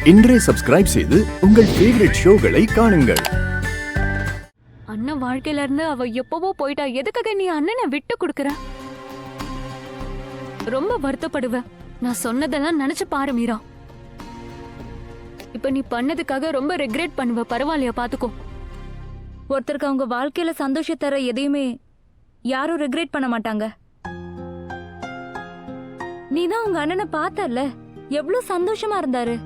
இன்றே சப்ஸ்கிரைப் செய்து உங்கள் ஃபேவரட் ஷோகளை காணுங்கள். அண்ணன் வாழ்க்கையில இருந்து அவ எப்பவோ போயிட்டா. எதுக்காக நீ அண்ணனை விட்டு கொடுக்கற? ரொம்ப வருத்தப்படுவ. நான் சொன்னதெல்லாம் நினைச்சு பாரு மீரா. இப்ப நீ பண்ணதுக்காக ரொம்ப ரெக்ரெட் பண்ணுவ. பரவாயில்லையா? பாத்துக்கோ. ஒருத்தருக்கு அவங்க வாழ்க்கையில சந்தோஷம் தர எதையுமே யாரும் ரெக்ரெட் பண்ண மாட்டாங்க. நீதான் உங்க அண்ணனை பார்த்தல, எவ்வளவு சந்தோஷமா இருந்தாரு.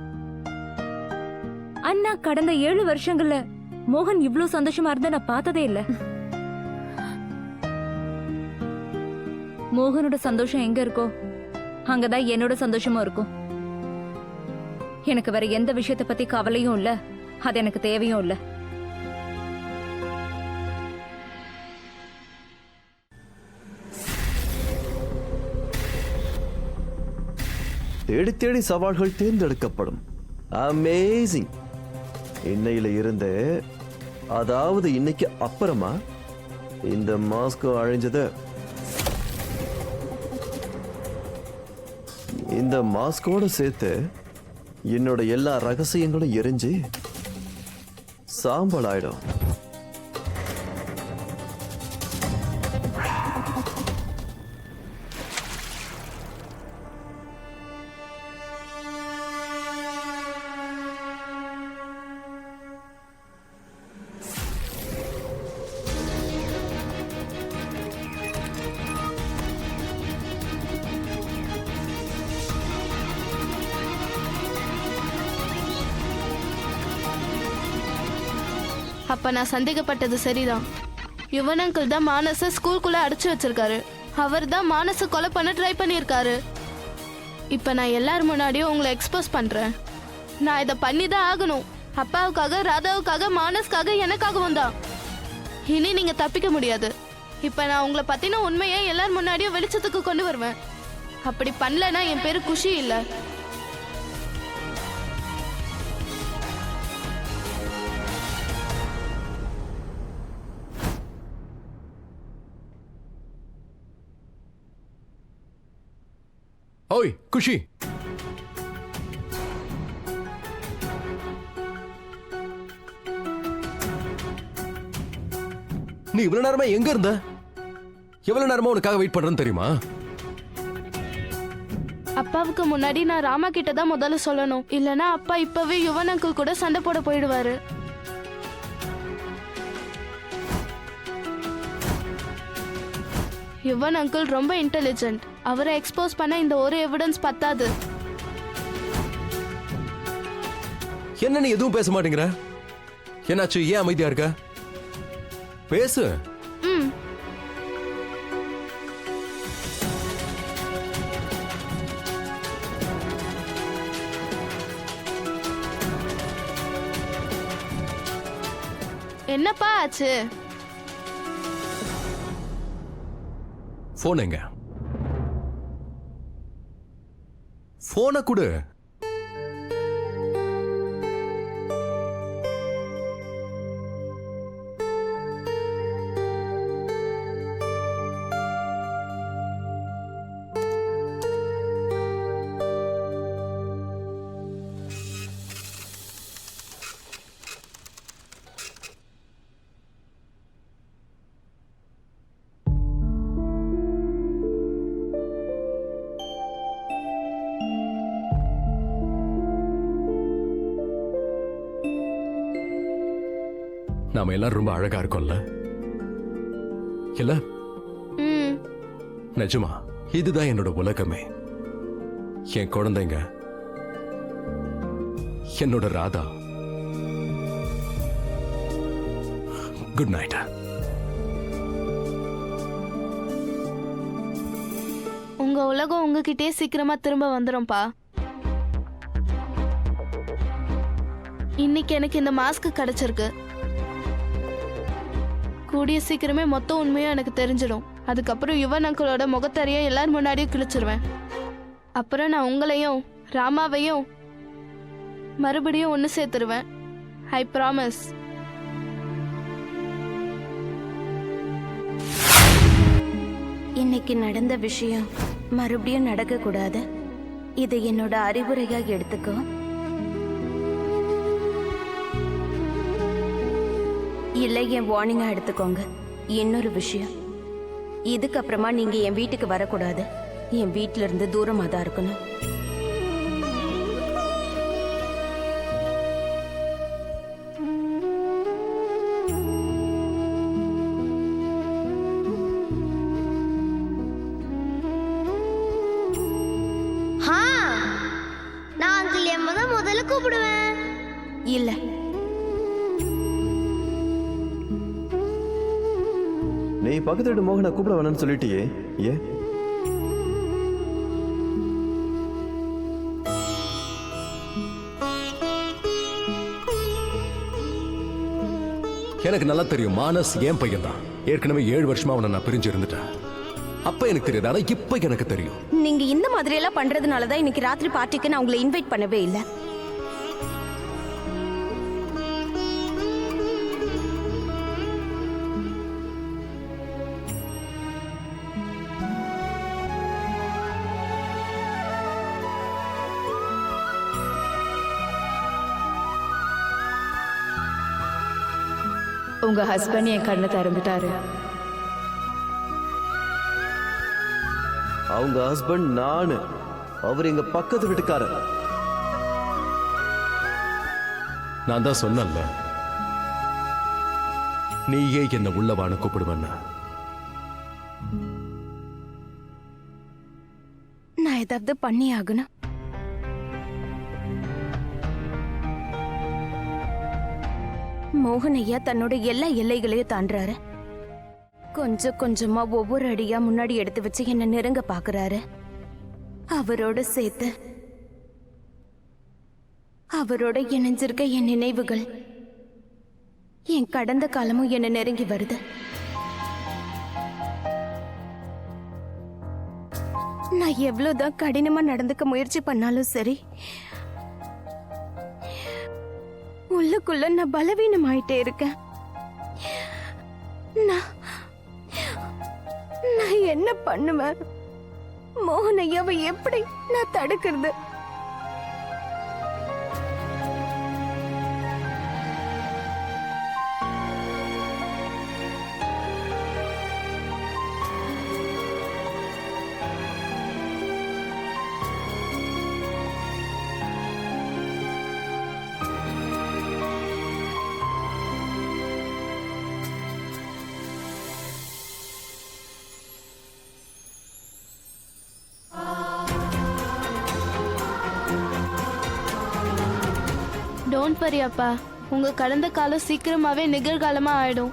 அண்ணா கடந்த 7 வருஷங்கள்ல மோகன் இவ்ளோ சந்தோஷமா இருந்த நான் பார்த்ததே இல்ல. மோகனோட சந்தோஷம் எங்க இருக்கோ அங்கதான் என்னோட சந்தோஷமும் இருக்கும். எனக்கு வேற எந்த விஷயத்தை பத்தி கவலையும் இல்ல, அது எனக்கு தேவையும் இல்ல. தேடி தேடி சவால்கள் தேர்ந்தெடுக்கப்படும். அமேசிங். இன்னையில இருந்து, அதாவது இன்னைக்கு அப்புறமா இந்த மாஸ்கோ அழிஞ்சது. இந்த மாஸ்கோட சேர்த்து என்னோட எல்லா ரகசியங்களும் எரிஞ்சு சாம்பல் ஆயிடும். அப்ப நான் சந்தேகப்பட்டது சரிதான். யுவன் அங்கிள் தான் மானச ஸ்கூலுக்குள்ள அடைச்சு வச்சிருக்காரு. அவர் தான் மானச கொலை பண்ண ட்ரை பண்ணியிருக்காரு. இப்ப நான் எல்லாரும் முன்னாடியும் உங்களை எக்ஸ்போஸ் பண்றேன். நான் இதை பண்ணி தான் ஆகணும். அப்பாவுக்காக, ராதாவுக்காக, மானஸ்க்காக, எனக்காகவும் தான். இனி நீங்க தப்பிக்க முடியாது. இப்ப நான் உங்களை பத்தின உண்மையை எல்லாரும் முன்னாடியும் வெளிச்சத்துக்கு கொண்டு வருவேன். அப்படி பண்ணலன்னா என் பேரு குஷி இல்லை. ஓய் குஷி, நீ இவ்வளவு நேரமா எங்க இருந்த? எவ்வளவு நேரமா உனக்காக வெயிட் பண்றேன்னு தெரியுமா? அப்பாவுக்கு முன்னாடி நான் ராமா கிட்ட தான் முதல்ல சொல்லணும். இல்லனா அப்பா இப்பவே யுவன் அங்கிள் கூட சண்டை போட போயிடுவாரு. யுவன் அங்கிள் ரொம்ப இன்டெலிஜென்ட். அவரை எக்ஸ்போஸ் பண்ண இந்த ஒரு எவிடன்ஸ் பத்தாது. என்ன நீ எதுவும் பேச மாட்டேங்கிற? என்னாச்சு? ஏன் அமைதியா இருக்க? பேசு. என்னப்பா ஆச்சு? போன் எங்க? போனை கொடு. நாம எல்லாரும் ரொம்ப அழகா இருக்கோம்ல? இல்ல? நிஜமா இதுதான் என்னோட உலகமே. என் குழந்தைங்க, என்னோட ராதா. Good night. உங்க உலகம் உங்ககிட்டே சீக்கிரமா திரும்ப வந்துரும்பா. இன்னைக்கு எனக்கு இந்த மாஸ்க் கிடைச்சிருக்கு. கூடிய சீக்கிரமே மொத்த உண்மையும் எனக்கு தெரிஞ்சிடும். அதுக்கப்புறம் யுவன் அங்கிளோட முகத்தறிய எல்லாரும் முன்னாடியும் கிழிச்சிருவேன். அப்புறம் நான் உங்களையும் ராமாவையும் மறுபடியும் ஒன்று சேர்த்துருவேன். I promise. இன்னைக்கு நடந்த விஷயம் மறுபடியும் நடக்க கூடாது. இது என்னோட அறிவுரையாக எடுத்துக்கோ. இல்லை, என் வார்னிங்கா எடுத்துக்கோங்க. இன்னொரு விஷயம், இதுக்கப்புறமா நீங்க என் வீட்டுக்கு வரக்கூடாது. என் வீட்ல இருந்து தூரமா தான் இருக்கணும். நான் அங்கிள் எம்ம தான் முதல்ல கூப்பிடுவேன். இல்ல, நீ பக்கத்து வீட்டு மோகனை கூப்பிட வேணாம்னு சொல்லிட்டியே, ஏன்? எனக்கு நல்லா தெரியும் மானஸ் என் பையன் தான். ஏற்கனவே 7 வருஷமா அவனை நான் பிரிஞ்சு இருந்துட்டேன். அப்ப எனக்கு தெரியாது, ஆனா இப்ப எனக்கு தெரியும். நீங்க இந்த மாதிரி எல்லாம் பண்றதுனால தான் இன்னைக்கு ராத்திரி பார்ட்டிக்கு நான் உங்களை இன்வைட் பண்ணவே இல்லை. உங்க ஹஸ்பண்ட் என் கண்ணை திறந்துட்டாரு. அவங்க ஹஸ்பண்ட் நானு. அவர் எங்க பக்கத்து வீட்டுக்காரர். நான் தான் சொன்னேன்ல, நீயே என்ன உள்ளவான கூப்பிடுவேன்னா. நான் ஏதாவது பண்ணி ஆகணும். மோகன் ஐயா தன்னோட எல்லா எல்லைகளையும் தாண்டுறாரு. கொஞ்சம் கொஞ்சமா ஒவ்வொரு அடியா முன்னாடி எடுத்து வச்சு என்ன நெருங்க பாக்குறாரு. அவரோட சேர்த்து அவரோட இணைஞ்சிருக்க என் நினைவுகள், என் கடந்த காலமும் என்ன நெருங்கி வருது. நான் எவ்வளவுதான் கடினமா நடந்துக்க முயற்சி பண்ணாலும் சரி, உள்ளுக்குள்ள நான் பலவீனம் ஆயிட்டே இருக்கேன். நான் என்ன பண்ணுவேன்? மோகன் ஐயாவை எப்படி நான் தடுக்கிறது? டோன்ட் வரி அப்பா, உங்க கடந்த காலம் சீக்கிரமாவே நிகழ்காலமா ஆயிடும்.